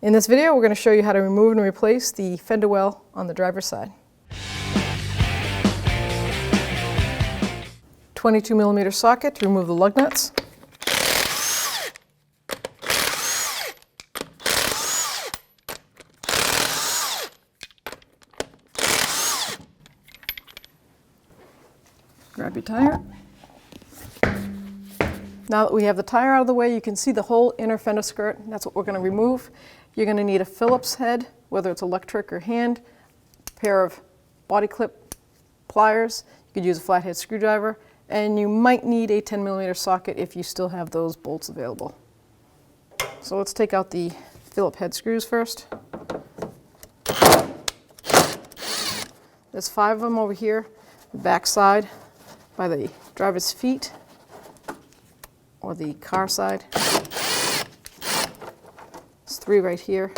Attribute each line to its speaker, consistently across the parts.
Speaker 1: In this video, we're going to show you how to remove and replace the fender well on the driver's side. 22mm socket to remove the lug nuts. Grab your tire. Now that we have the tire out of the way, you can see the whole inner fender skirt. That's what we're going to remove. You're going to need a Phillips head, whether it's electric or hand, a pair of body clip pliers. You could use a flathead screwdriver, and you might need a 10mm socket if you still have those bolts available. So let's take out the Phillips head screws first. There's 5 of them over here, the back side by the driver's feet or the car side. There's 3 right here,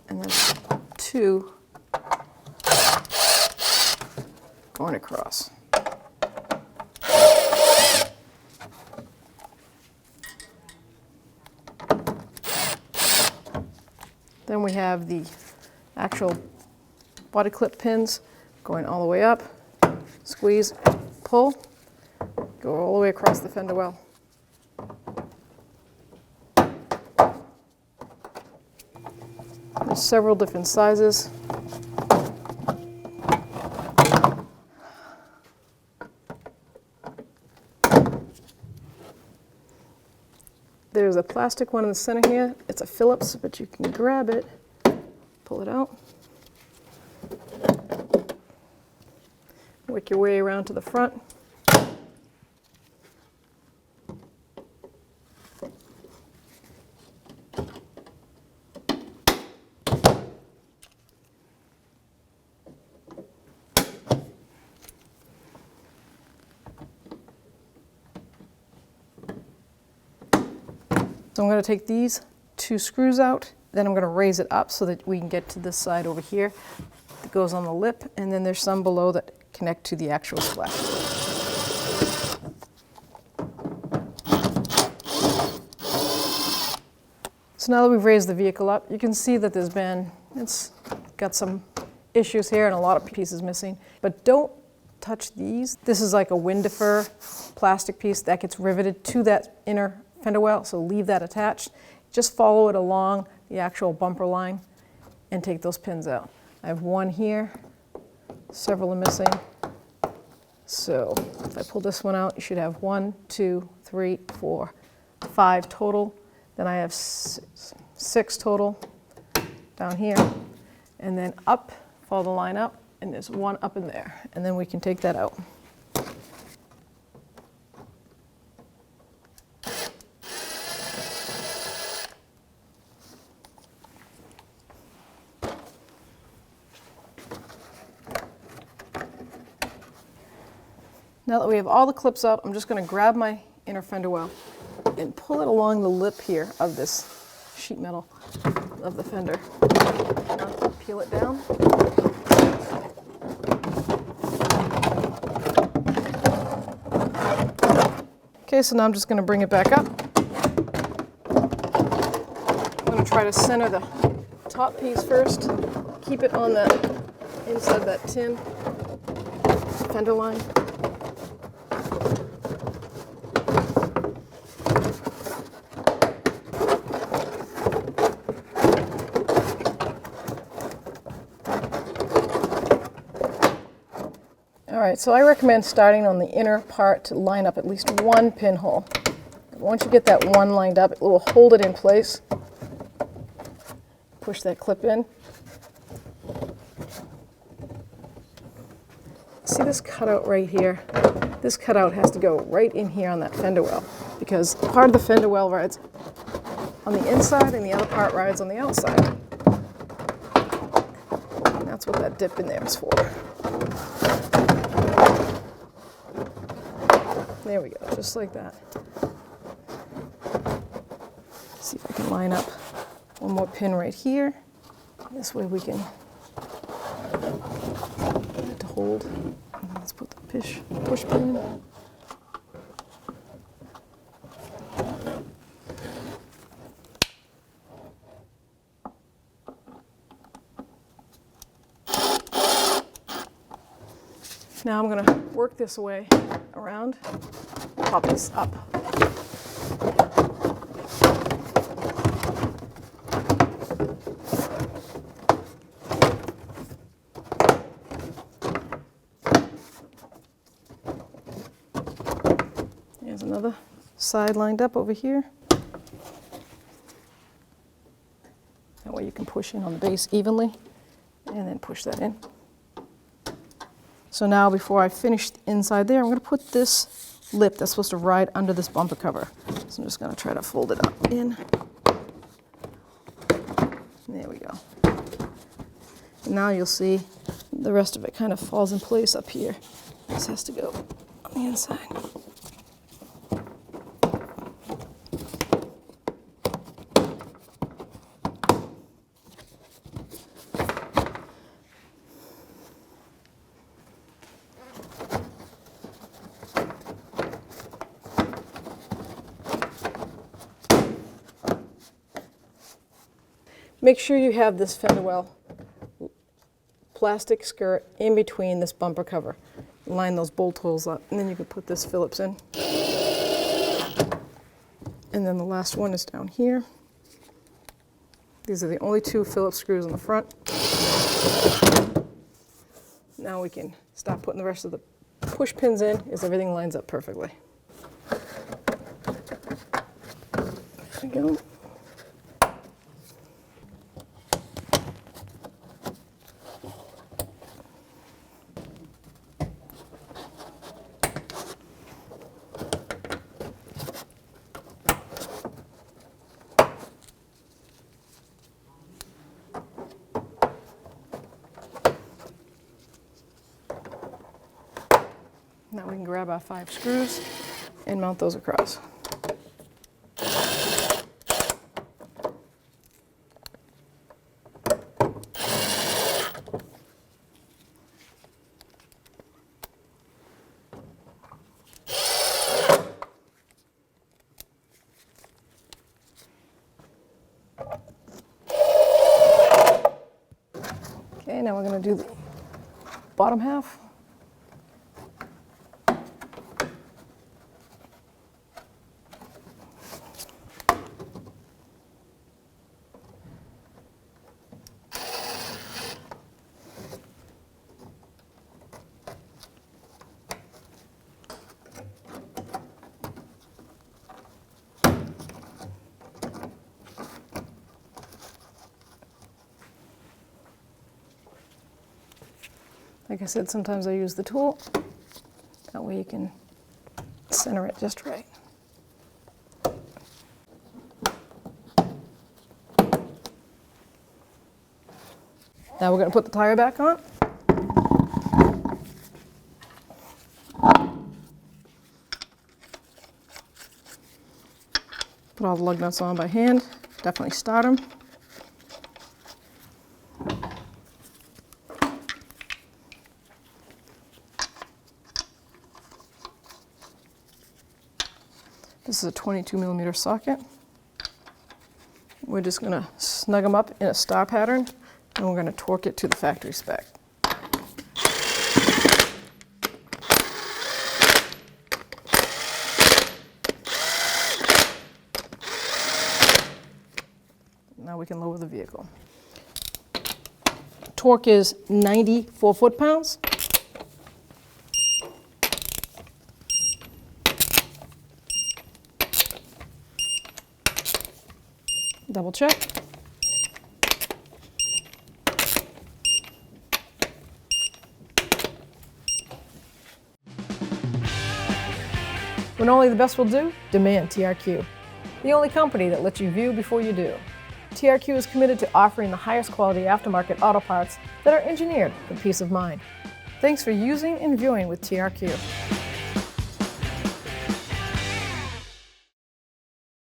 Speaker 1: and there's 2 going across. Then we have the actual body clip pins going all the way up. Squeeze, pull, go all the way across the fender well. There's several different sizes. There's a plastic one in the center here. It's a Phillips, but you can grab it, pull it out, work your way around to the front. So I'm going to take these 2 screws out, then I'm going to raise it up so that we can get to this side over here that goes on the lip, and then there's some below that connect to the actual splash. So now that we've raised the vehicle up, you can see that it's got some issues here and a lot of pieces missing, but don't touch these. This is like a wind defer plastic piece that gets riveted to that inner fender well, so leave that attached. Just follow it along the actual bumper line and take those pins out. I have 1 here, several are missing. So if I pull this one out, you should have 1, 2, 3, 4, 5 total. Then I have 6 total down here. And then up, follow the line up, and there's 1 up in there. And then we can take that out. Now that we have all the clips out, I'm just going to grab my inner fender well and pull it along the lip here of this sheet metal of the fender. Now peel it down. Okay, so now I'm just going to bring it back up. I'm going to try to center the top piece first. Keep it on the inside of that tin fender line. Alright, so I recommend starting on the inner part to line up at least 1 pinhole. Once you get that 1 lined up, it will hold it in place. Push that clip in. See this cutout right here? This cutout has to go right in here on that fender well, because part of the fender well rides on the inside and the other part rides on the outside. And that's what that dip in there is for. There we go, just like that. See if I can line up 1 more pin right here. This way we can get it to hold. And let's put the push pin in. Now I'm going to work this way around, pop this up. There's another side lined up over here. That way you can push in on the base evenly and then push that in. So now before I finish inside there, I'm going to put this lip that's supposed to ride under this bumper cover. So I'm just going to try to fold it up in. There we go. And now you'll see the rest of it kind of falls in place up here. This has to go on the inside. Make sure you have this fender well plastic skirt in between this bumper cover. Line those bolt holes up, and then you can put this Phillips in. And then the last one is down here. These are the only two Phillips screws in the front. Now we can start putting the rest of the push pins in as everything lines up perfectly. There we go. Now we can grab our 5 screws and mount those across. Okay, now we're going to do the bottom half. Like I said, sometimes I use the tool. That way you can center it just right. Now we're going to put the tire back on. Put all the lug nuts on by hand. Definitely start them. This is a 22mm socket. We're just going to snug them up in a star pattern, and we're going to torque it to the factory spec. Now we can lower the vehicle. Torque is 94 foot-pounds. Double check. When only the best will do, demand TRQ. The only company that lets you view before you do. TRQ is committed to offering the highest quality aftermarket auto parts that are engineered for peace of mind. Thanks for using and viewing with TRQ.